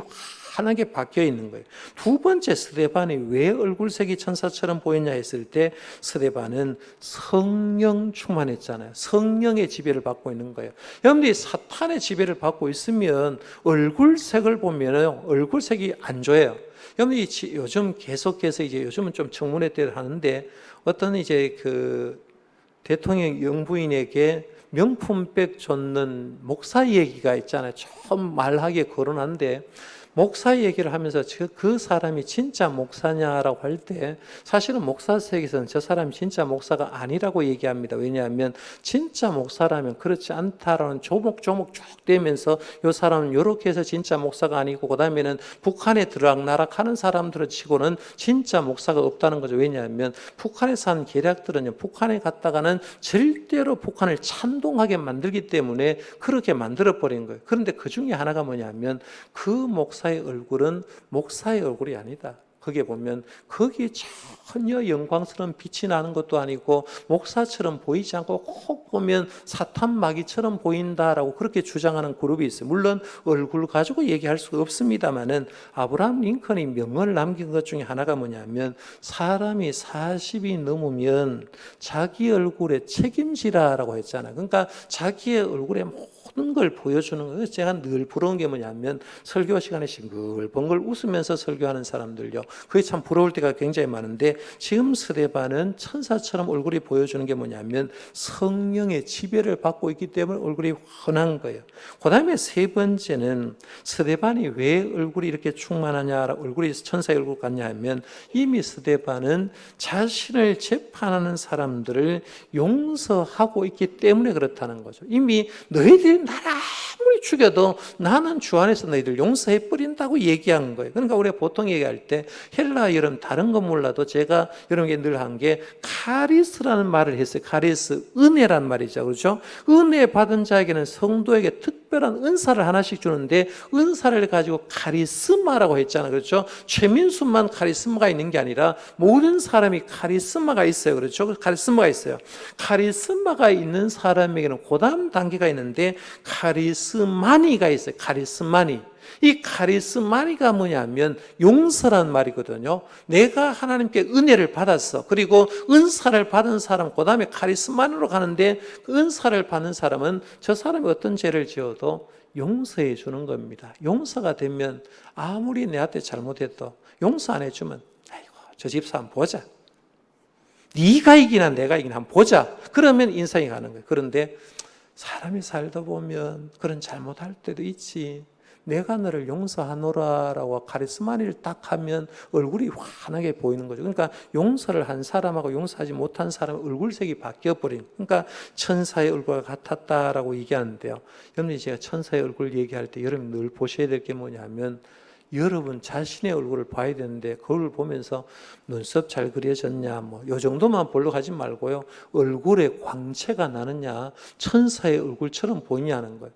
환하게 바뀌어 있는 거예요. 두 번째, 스데반이 왜 얼굴색이 천사처럼 보였냐 했을 때, 스데반은 성령 충만했잖아요. 성령의 지배를 받고 있는 거예요. 여러분들이 사탄의 지배를 받고 있으면 얼굴색을 보면 얼굴색이 안 좋아요. 여러분들이 요즘 계속해서 이제 요즘은 좀 청문회 때를 하는데, 어떤 이제 그 대통령 영부인에게 명품백 줬는 목사 얘기가 있잖아요. 좀 말하기에 거론한데, 목사 얘기를 하면서 그 사람이 진짜 목사냐라고 할 때, 사실은 목사세계에서는 저 사람이 진짜 목사가 아니라고 얘기합니다. 왜냐하면 진짜 목사라면 그렇지 않다라는 조목조목 쭉 되면서 이 사람은 이렇게 해서 진짜 목사가 아니고, 그 다음에는 북한에 들락나락하는 사람들을 치고는 진짜 목사가 없다는 거죠. 왜냐하면 북한에 사는 계략들은요, 북한에 갔다가는 절대로 북한을 찬동하게 만들기 때문에 그렇게 만들어버린 거예요. 그런데 그 중에 하나가 뭐냐면, 그 목사의 얼굴은 목사의 얼굴이 아니다. 거기에 보면 거기에 전혀 영광스러운 빛이 나는 것도 아니고 목사처럼 보이지 않고 꼭 보면 사탄 마귀처럼 보인다라고 그렇게 주장하는 그룹이 있어요. 물론 얼굴 가지고 얘기할 수가 없습니다만은, 아브라함 링컨이 명언을 남긴 것 중에 하나가 뭐냐면, 사람이 40이 넘으면 자기 얼굴에 책임지라라고 했잖아요. 그러니까 자기의 얼굴에 모든 걸 보여주는 거예요. 제가 늘 부러운 게 뭐냐면, 설교 시간에 싱글벙글 웃으면서 설교하는 사람들요, 그게 참 부러울 때가 굉장히 많은데, 지금 스데반은 천사처럼 얼굴이 보여주는 게 뭐냐면 성령의 지배를 받고 있기 때문에 얼굴이 환한 거예요. 그 다음에 세 번째는, 스데반이 왜 얼굴이 이렇게 충만하냐, 얼굴이 천사의 얼굴 같냐 하면, 이미 스데반은 자신을 재판하는 사람들을 용서하고 있기 때문에 그렇다는 거죠. 이미 너희들이 나를 아무리 죽여도 나는 주 안에서 너희들 용서해 버린다고 얘기한 거예요. 그러니까 우리가 보통 얘기할 때, 헬라 여러분 다른 건 몰라도 제가 여러분에게 늘 한 게 카리스라는 말을 했어요. 카리스, 은혜란 말이죠. 그렇죠? 은혜 받은 자에게는 성도에게 특별한 은사를 하나씩 주는데, 은사를 가지고 카리스마라고 했잖아요. 그렇죠? 최민수만 카리스마가 있는 게 아니라 모든 사람이 카리스마가 있어요. 그렇죠? 카리스마가 있어요. 카리스마가 있는 사람에게는 그 다음 단계가 있는데, 카리스마니가 있어요. 카리스마니. 이 카리스마니가 뭐냐면 용서란 말이거든요. 내가 하나님께 은혜를 받았어. 그리고 은사를 받은 사람, 그 다음에 카리스마니로 가는데, 그 은사를 받는 사람은 저 사람이 어떤 죄를 지어도 용서해 주는 겁니다. 용서가 되면 아무리 내한테 잘못해도 용서 안 해주면, 아이고 저 집사 한번 보자, 네가 이기나 내가 이기나 한번 보자, 그러면 인상이 가는 거예요. 그런데 사람이 살다 보면 그런 잘못할 때도 있지. 내가 너를 용서하노라라고 카리스마니를 딱 하면 얼굴이 환하게 보이는 거죠. 그러니까 용서를 한 사람하고 용서하지 못한 사람의 얼굴색이 바뀌어버린, 그러니까 천사의 얼굴과 같았다라고 얘기하는데요. 여러분이 제가 천사의 얼굴 얘기할 때 여러분이 늘 보셔야 될 게 뭐냐면, 여러분 자신의 얼굴을 봐야 되는데, 그걸 보면서 눈썹 잘 그려졌냐, 뭐 요 정도만 보려고 하지 말고요, 얼굴에 광채가 나느냐, 천사의 얼굴처럼 보이냐는 거예요.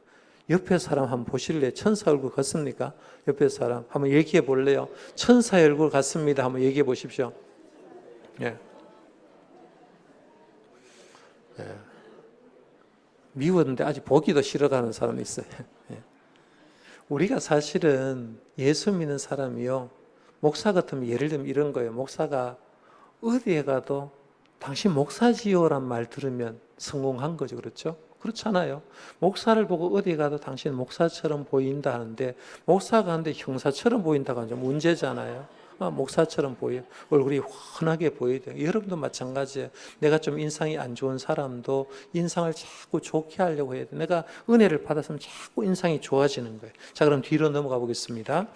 옆에 사람 한번 보실래요? 천사 얼굴 같습니까? 옆에 사람 한번 얘기해 볼래요? 천사의 얼굴 같습니다. 한번 얘기해 보십시오. 예. 예. 미웠는데 아직 보기도 싫어하는 사람이 있어요. 예. 우리가 사실은 예수 믿는 사람이요, 목사 같으면 예를 들면 이런 거예요. 목사가 어디에 가도 당신 목사지요란 말 들으면 성공한 거죠. 그렇죠? 그렇잖아요. 목사를 보고 어디 가도 당신 목사처럼 보인다 하는데, 목사가 하는데 형사처럼 보인다고 하죠. 문제잖아요. 목사처럼 보여. 얼굴이 훤하게 보여야 돼요. 여러분도 마찬가지예요. 내가 좀 인상이 안 좋은 사람도 인상을 자꾸 좋게 하려고 해야 돼. 내가 은혜를 받았으면 자꾸 인상이 좋아지는 거예요. 자, 그럼 뒤로 넘어가 보겠습니다.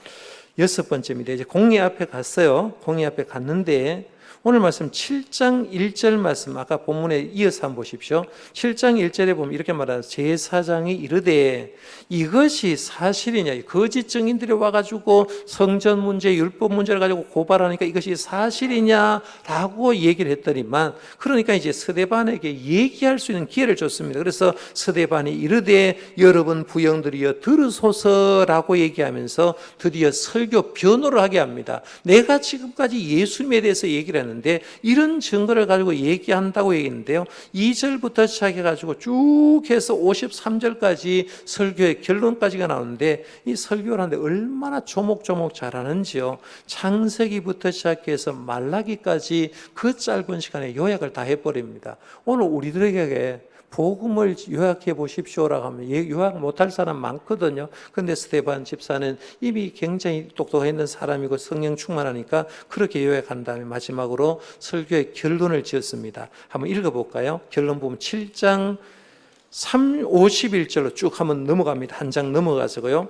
6번째입니다. 이제 공회 앞에 갔어요. 공회 앞에 갔는데 오늘 말씀 7장 1절 말씀 아까 본문에 이어서 한번 보십시오. 7장 1절에 보면 이렇게 말하는 제사장이 이르되 이것이 사실이냐, 거짓 증인들이 와가지고 성전 문제, 율법 문제를 가지고 고발하니까 이것이 사실이냐라고 얘기를 했더니만, 그러니까 이제 스데반에게 얘기할 수 있는 기회를 줬습니다. 그래서 스데반이 이르되 여러분 부형들이여 들으소서라고 얘기하면서 드디어 설교 변호를 하게 합니다. 내가 지금까지 예수님에 대해서 얘기를 했는데 이런 증거를 가지고 얘기한다고 얘기했는데요, 2절부터 시작해가지고 쭉 해서 53절까지 설교의 결론까지가 나오는데, 이 설교를 하는데 얼마나 조목조목 잘하는지요. 창세기부터 시작해서 말라기까지 그 짧은 시간에 요약을 다 해버립니다. 오늘 우리들에게 복음을 요약해 보십시오라고 하면 요약 못할 사람 많거든요. 그런데 스데반 집사는 이미 굉장히 똑똑했는 사람이고 성령 충만하니까 그렇게 요약한 다음에 마지막으로 설교의 결론을 지었습니다. 한번 읽어볼까요? 결론 보면 7장 51절로 쭉 한번 넘어갑니다. 한 장 넘어가서고요.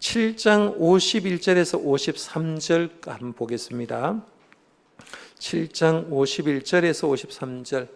7장 51절에서 53절 한번 보겠습니다. 7장 51절에서 53절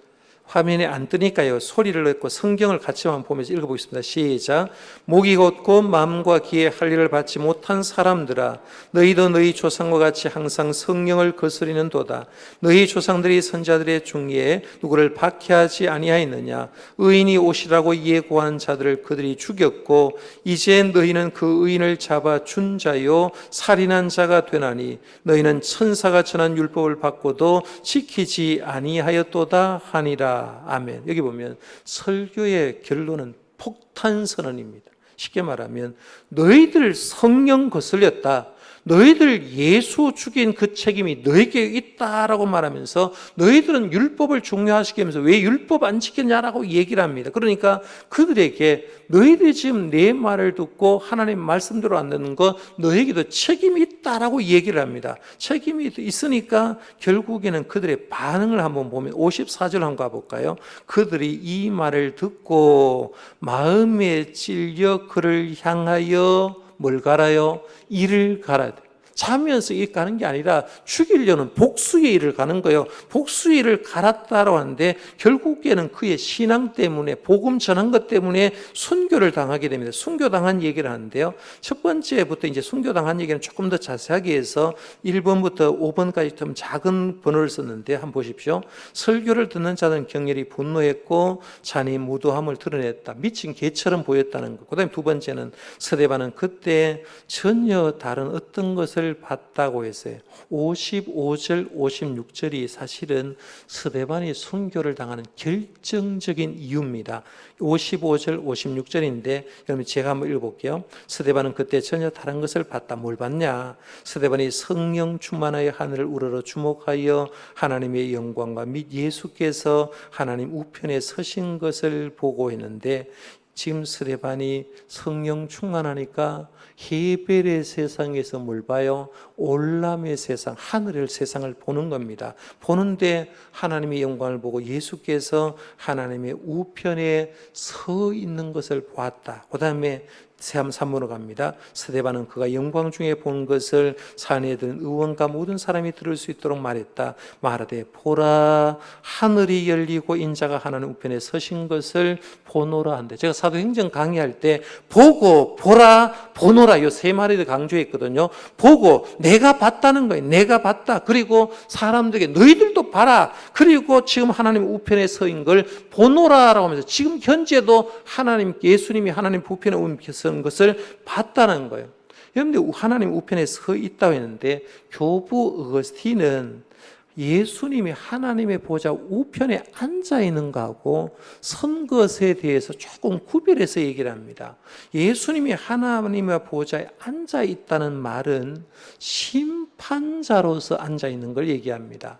화면에 안 뜨니까요, 소리를 넣고 성경을 같이 한번 보면서 읽어보겠습니다. 시작. 목이 곧고 마음과 귀에 할 일을 받지 못한 사람들아, 너희도 너희 조상과 같이 항상 성령을 거스리는 도다. 너희 조상들이 선자들의 중에 누구를 박해하지 아니하였느냐. 의인이 오시라고 예고한 자들을 그들이 죽였고 이제 너희는 그 의인을 잡아 준 자요 살인한 자가 되나니 너희는 천사가 전한 율법을 받고도 지키지 아니하였도다 하니라. 아멘. 여기 보면 설교의 결론은 폭탄 선언입니다. 쉽게 말하면 너희들 성령 거슬렸다, 너희들 예수 죽인 그 책임이 너에게 있다라고 말하면서 너희들은 율법을 중요하시게 하면서 왜 율법 안 지켰냐라고 얘기를 합니다. 그러니까 그들에게 너희들이 지금 내 말을 듣고 하나님 말씀대로 안 듣는 거 너에게도 책임이 있다라고 얘기를 합니다. 책임이 있으니까 결국에는 그들의 반응을 한번 보면 54절 한번 가볼까요? 그들이 이 말을 듣고 마음에 찔려 그를 향하여 뭘 갈아요? 이를 갈아야 돼요. 자면서 이 가는 게 아니라 죽이려는 복수의 일을 가는 거예요. 복수의 일을 갈았다라고 하는데 결국에는 그의 신앙 때문에, 복음 전한 것 때문에 순교를 당하게 됩니다. 순교당한 얘기를 하는데요, 첫 번째부터 이제 순교당한 얘기는 조금 더 자세하게 해서 1번부터 5번까지 좀 작은 번호를 썼는데 한번 보십시오. 설교를 듣는 자는 격렬히 분노했고 잔이 무도함을 드러냈다. 미친 개처럼 보였다는 것. 그 다음에 두 번째는 스데반은 그때 전혀 다른 어떤 것을 봤다고 했어요. 55절, 56절이 사실은 스데반이 순교를 당하는 결정적인 이유입니다. 55절, 56절인데 여러분 제가 한번 읽어볼게요. 스데반은 그때 전혀 다른 것을 봤다. 뭘 봤냐? 스데반이 성령 충만하여 하늘을 우러러 주목하여 하나님의 영광과 및 예수께서 하나님 우편에 서신 것을 보고 있는데, 지금 스데반이 성령 충만하니까 헤벨의 세상에서 뭘 봐요? 올람의 세상, 하늘의 세상을 보는 겁니다. 보는데 하나님의 영광을 보고 예수께서 하나님의 우편에 서 있는 것을 보았다. 그 다음에 3번으로 갑니다. 스데반은 그가 영광 중에 본 것을 산에 든 의원과 모든 사람이 들을 수 있도록 말했다. 말하되 보라, 하늘이 열리고 인자가 하나님 우편에 서신 것을 보노라 한대. 제가 사도행전 강의할 때 보고, 보라, 보노라 이 세 마디를 강조했거든요. 보고 내가 봤다는 거예요. 내가 봤다. 그리고 사람들에게 너희들도 봐라. 그리고 지금 하나님 우편에 서인 걸 보노라라고 하면서 지금 현재도 하나님, 예수님이 하나님 우편에 온 것을 봤다는 거예요. 여러분들 하나님 우편에 서 있다고 했는데 교부 어거스틴은 예수님이 하나님의 보좌 우편에 앉아 있는 거하고 선 것에 대해서 조금 구별해서 얘기를 합니다. 예수님이 하나님의 보좌에 앉아 있다는 말은 심판자로서 앉아 있는 걸 얘기합니다.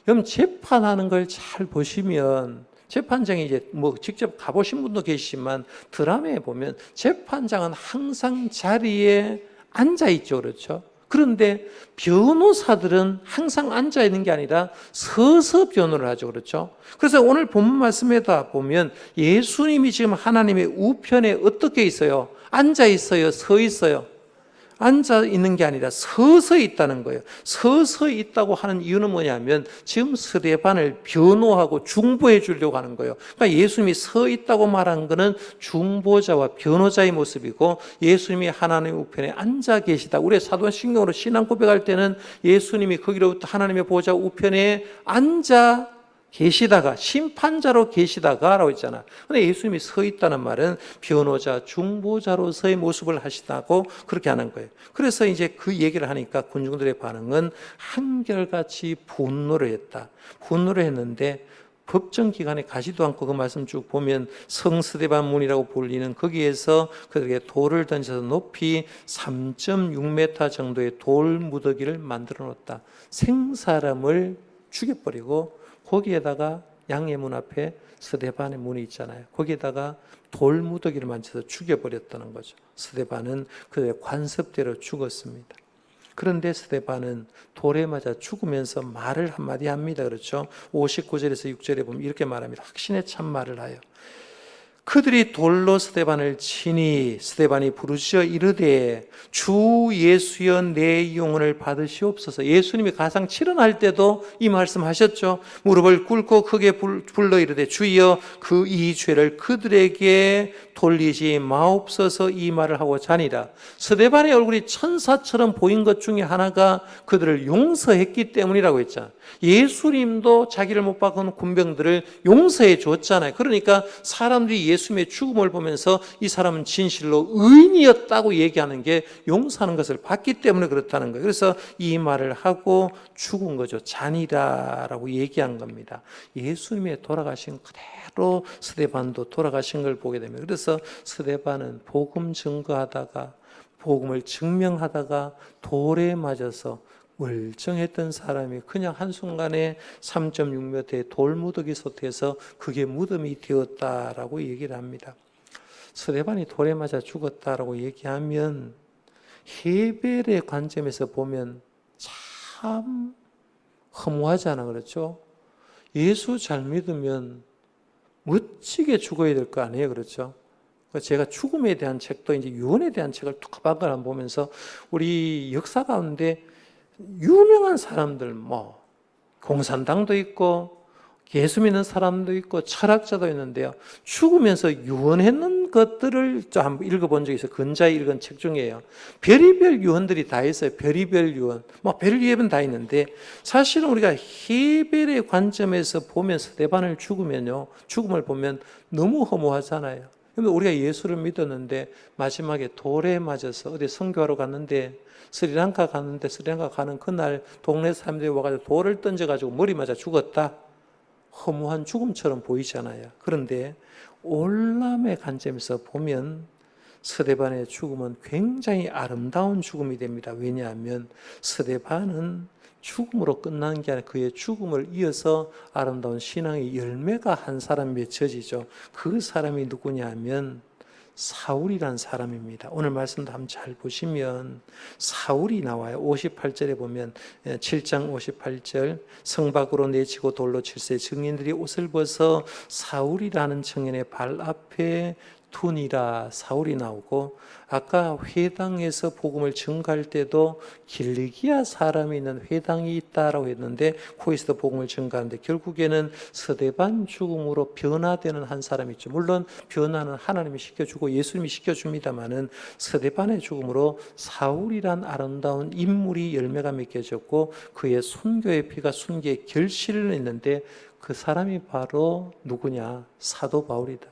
여러분 재판하는 걸 잘 보시면, 재판장에 이제 뭐 직접 가보신 분도 계시지만 드라마에 보면 재판장은 항상 자리에 앉아 있죠, 그렇죠? 그런데 변호사들은 항상 앉아 있는 게 아니라 서서 변호를 하죠. 그렇죠? 그래서 오늘 본문 말씀에다 보면 예수님이 지금 하나님의 우편에 어떻게 있어요? 앉아 있어요? 서 있어요? 앉아 있는 게 아니라 서서 있다는 거예요. 서서 있다고 하는 이유는 뭐냐면 지금 스데반을 변호하고 중보해 주려고 하는 거예요. 그러니까 예수님이 서 있다고 말한 것은 중보자와 변호자의 모습이고 예수님이 하나님의 우편에 앉아 계시다. 우리 사도신경으로 신앙 고백할 때는 예수님이 거기로부터 하나님의 보좌 우편에 앉아 계시다가 심판자로 계시다가 라고 했잖아. 근데 예수님이 서 있다는 말은 변호자, 중보자로서의 모습을 하시다고 그렇게 하는 거예요. 그래서 이제 그 얘기를 하니까 군중들의 반응은 한결같이 분노를 했다. 분노를 했는데 법정 기간에 가지도 않고 그 말씀 쭉 보면 성스데반 문이라고 불리는 거기에서 그들에게 돌을 던져서 높이 3.6m 정도의 돌 무더기를 만들어 놓았다. 생사람을 죽여버리고 거기에다가 양의 문 앞에 스데반의 문이 있잖아요. 거기에다가 돌 무더기를 만져서 죽여버렸다는 거죠. 스데반은 그의 관습대로 죽었습니다. 그런데 스데반은 돌에 맞아 죽으면서 말을 한마디 합니다. 그렇죠? 59절에서 6절에 보면 이렇게 말합니다. 확신에 참 말을 하여 그들이 돌로 스데반을 치니 스데반이 부르짖어 이르되 주 예수여 내 영혼을 받으시옵소서. 예수님이 가상 칠언할 때도 이 말씀하셨죠. 무릎을 꿇고 크게 불러 이르되 주여 그 이 죄를 그들에게 돌리지 마옵소서 이 말을 하고 자니라. 스데반의 얼굴이 천사처럼 보인 것 중에 하나가 그들을 용서했기 때문이라고 했잖아요. 예수님도 자기를 못 박은 군병들을 용서해 줬잖아요. 그러니까 사람들이 예수님의 죽음을 보면서 이 사람은 진실로 의인이었다고 얘기하는 게 용서하는 것을 봤기 때문에 그렇다는 거예요. 그래서 이 말을 하고 죽은 거죠. 잔이다라고 얘기한 겁니다. 예수님의 돌아가신 그대로 스데반도 돌아가신 걸 보게 됩니다. 그래서 스데반은 복음 증거하다가 복음을 증명하다가 돌에 맞아서 멀쩡했던 사람이 그냥 한순간에 3.6m의 돌무더기 솥에서 그게 무덤이 되었다라고 얘기를 합니다. 스데반이 돌에 맞아 죽었다라고 얘기하면 헤벨의 관점에서 보면 참 허무하잖아. 그렇죠? 예수 잘 믿으면 멋지게 죽어야 될 거 아니에요. 그렇죠? 제가 죽음에 대한 책도 이제 유언에 대한 책을 툭박을 보면서 우리 역사 가운데 유명한 사람들 공산당도 있고 예수 믿는 사람도 있고 철학자도 있는데요. 죽으면서 유언했는 것들을 좀 한번 읽어본 적이 있어요. 근자에 읽은 책 중에요. 별의별 유언들이 다 있어요. 별의별 유언. 별 유언은 다 있는데 사실은 우리가 헤벨의 관점에서 보면 스데반을 죽음을 보면 너무 허무하잖아요. 근데 우리가 예수를 믿었는데 마지막에 돌에 맞아서 어디 선교하러 갔는데 스리랑카 가는 그날 동네 사람들이 와가지고 돌을 던져가지고 머리 맞아 죽었다. 허무한 죽음처럼 보이잖아요. 그런데 올람의 관점에서 보면 스데반의 죽음은 굉장히 아름다운 죽음이 됩니다. 왜냐하면 스데반은 죽음으로 끝난 게 아니라 그의 죽음을 이어서 아름다운 신앙의 열매가 한 사람이 맺혀지죠. 그 사람이 누구냐 하면 사울이란 사람입니다. 오늘 말씀도 한번 잘 보시면 사울이 나와요. 58절에 보면 7장 58절 성 밖으로 내치고 돌로 칠세 증인들이 옷을 벗어 사울이라는 청년의 발 앞에 둔이라 사울이 나오고 아까 회당에서 복음을 증거할 때도 길리기아 사람이 있는 회당이 있다라고 했는데 거기서도 복음을 증거하는데 결국에는 스데반 죽음으로 변화되는 한 사람이 있죠. 물론 변화는 하나님이 시켜주고 예수님이 시켜줍니다마는 스데반의 죽음으로 사울이란 아름다운 인물이 열매가 맺혀졌고 그의 순교의 피가 순교의 결실을 냈는데 그 사람이 바로 누구냐? 사도 바울이다.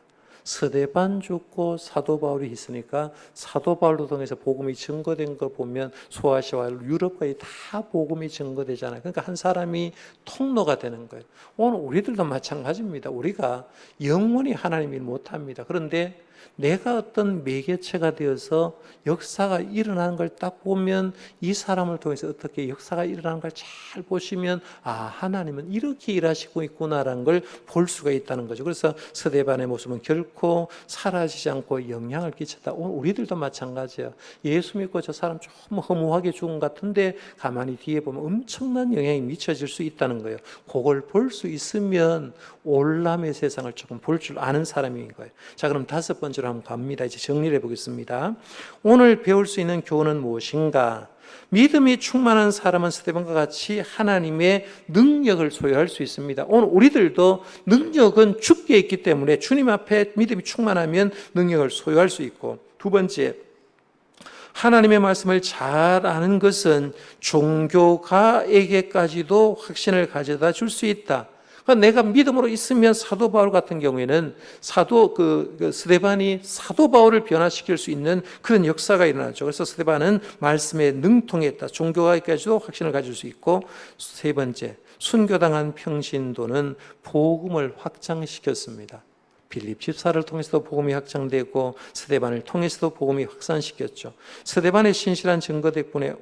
스데반 죽고 사도 바울이 있으니까 사도 바울을 통해서 복음이 증거된 걸 보면 소아시아와 유럽까지 다 복음이 증거되잖아요. 그러니까 한 사람이 통로가 되는 거예요. 오늘 우리들도 마찬가지입니다. 우리가 영원히 하나님 일 못합니다. 그런데 내가 어떤 매개체가 되어서 역사가 일어나는 걸 딱 보면 이 사람을 통해서 어떻게 역사가 일어나는 걸 잘 보시면 하나님은 이렇게 일하시고 있구나라는 걸 볼 수가 있다는 거죠. 그래서 스데반의 모습은 결코 사라지지 않고 영향을 끼쳤다. 오늘 우리들도 마찬가지예요. 예수 믿고 저 사람 좀 허무하게 죽은 것 같은데 가만히 뒤에 보면 엄청난 영향이 미쳐질 수 있다는 거예요. 그걸 볼 수 있으면 올람의 세상을 조금 볼 줄 아는 사람인 거예요. 자, 그럼 다섯 번째로 한번 갑니다. 이제 정리를 해보겠습니다. 오늘 배울 수 있는 교훈은 무엇인가? 믿음이 충만한 사람은 스데반과 같이 하나님의 능력을 소유할 수 있습니다. 오늘 우리들도 능력은 주께 있기 때문에 주님 앞에 믿음이 충만하면 능력을 소유할 수 있고, 두 번째, 하나님의 말씀을 잘 아는 것은 종교가에게까지도 확신을 가져다 줄 수 있다. 그러니까 내가 믿음으로 있으면 사도 바울 같은 경우에는 스데반이 사도 바울을 변화시킬 수 있는 그런 역사가 일어나죠. 그래서 스데반은 말씀에 능통했다. 종교가에까지도 확신을 가질 수 있고, 세 번째, 순교당한 평신도는 복음을 확장시켰습니다. 빌립 집사를 통해서도 복음이 확장되고 스데반을 통해서도 복음이 확산시켰죠. 스데반의 신실한 증거 덕분에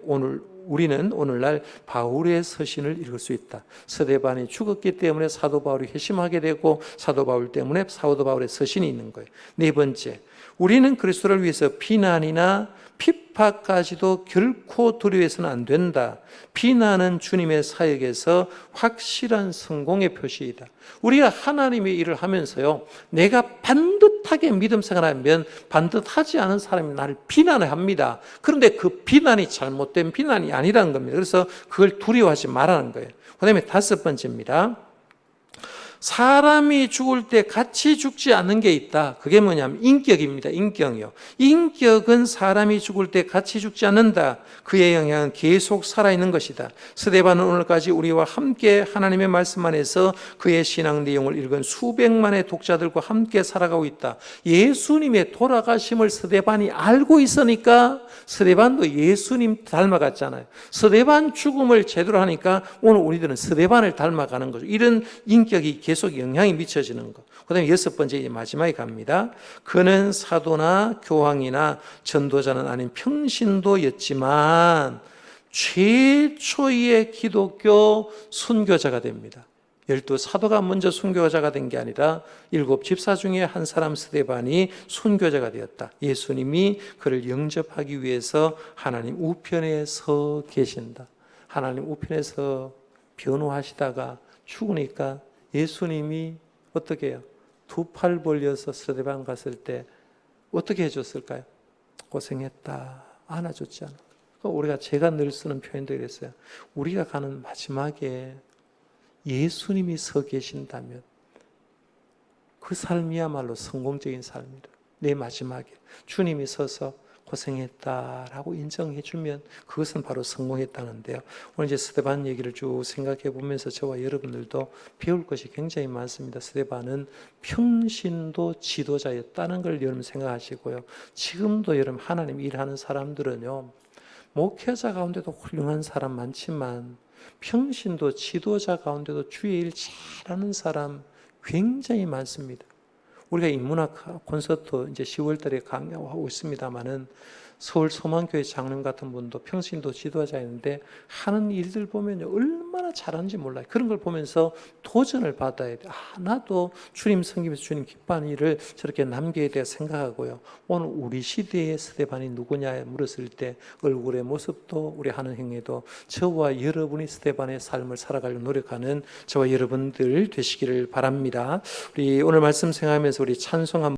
우리는 오늘날 바울의 서신을 읽을 수 있다. 스데반이 죽었기 때문에 사도 바울이 회심하게 되고 사도 바울 때문에 사도 바울의 서신이 있는 거예요. 네 번째, 우리는 그리스도를 위해서 비난이나 핍박까지도 결코 두려워해서는 안 된다. 비난은 주님의 사역에서 확실한 성공의 표시이다. 우리가 하나님의 일을 하면서요, 내가 반듯하게 믿음 생활하면 반듯하지 않은 사람이 나를 비난을 합니다. 그런데 그 비난이 잘못된 비난이 아니라는 겁니다. 그래서 그걸 두려워하지 말라는 거예요. 그 다음에 다섯 번째입니다. 사람이 죽을 때 같이 죽지 않는 게 있다. 그게 뭐냐면 인격입니다. 인격이요. 인격은 사람이 죽을 때 같이 죽지 않는다. 그의 영향은 계속 살아있는 것이다. 스데반은 오늘까지 우리와 함께 하나님의 말씀 안에서 그의 신앙 내용을 읽은 수백만의 독자들과 함께 살아가고 있다. 예수님의 돌아가심을 스데반이 알고 있으니까 스데반도 예수님 닮아갔잖아요. 스데반 죽음을 제대로 하니까 오늘 우리들은 스데반을 닮아가는 거죠. 이런 인격이 계속 영향이 미쳐지는 것. 그 다음에 여섯 번째, 이제 마지막에 갑니다. 그는 사도나 교황이나 전도자는 아닌 평신도였지만 최초의 기독교 순교자가 됩니다. 12사도가 먼저 순교자가 된 게 아니라 7 집사 중에 한 사람 스데반이 순교자가 되었다. 예수님이 그를 영접하기 위해서 하나님 우편에 서 계신다. 하나님 우편에서 변호하시다가 죽으니까 예수님이 어떻게 해요? 두 팔 벌려서 스데반 갔을 때 어떻게 해줬을까요? 고생했다. 안아줬잖아. 제가 늘 쓰는 표현도 이랬어요. 우리가 가는 마지막에 예수님이 서 계신다면 그 삶이야말로 성공적인 삶이다. 내 마지막에 주님이 서서 고생했다라고 인정해 주면 그것은 바로 성공했다는데요. 오늘 이제 스데반 얘기를 쭉 생각해 보면서 저와 여러분들도 배울 것이 굉장히 많습니다. 스데반은 평신도 지도자였다는 걸 여러분 생각하시고요. 지금도 여러분 하나님 일하는 사람들은요, 목회자 가운데도 훌륭한 사람 많지만 평신도 지도자 가운데도 주의 일 잘하는 사람 굉장히 많습니다. 우리가 인문학 콘서트 이제 10월 달에 강의하고 있습니다만은 서울 소망교회 장로님 같은 분도 평신도 지도자였는데 하는 일들 보면 얼마나 잘하는지 몰라요. 그런 걸 보면서 도전을 받아야 돼요. 나도 주님 섬기면서 주님 기뻐하는 일을 저렇게 남겨야 돼 생각하고요. 오늘 우리 시대의 스데반이 누구냐 물었을 때 얼굴의 모습도 우리 하는 행위도 저와 여러분이 스데반의 삶을 살아가려고 노력하는 저와 여러분들 되시기를 바랍니다. 우리 오늘 말씀 생각하면서 우리 찬송 한번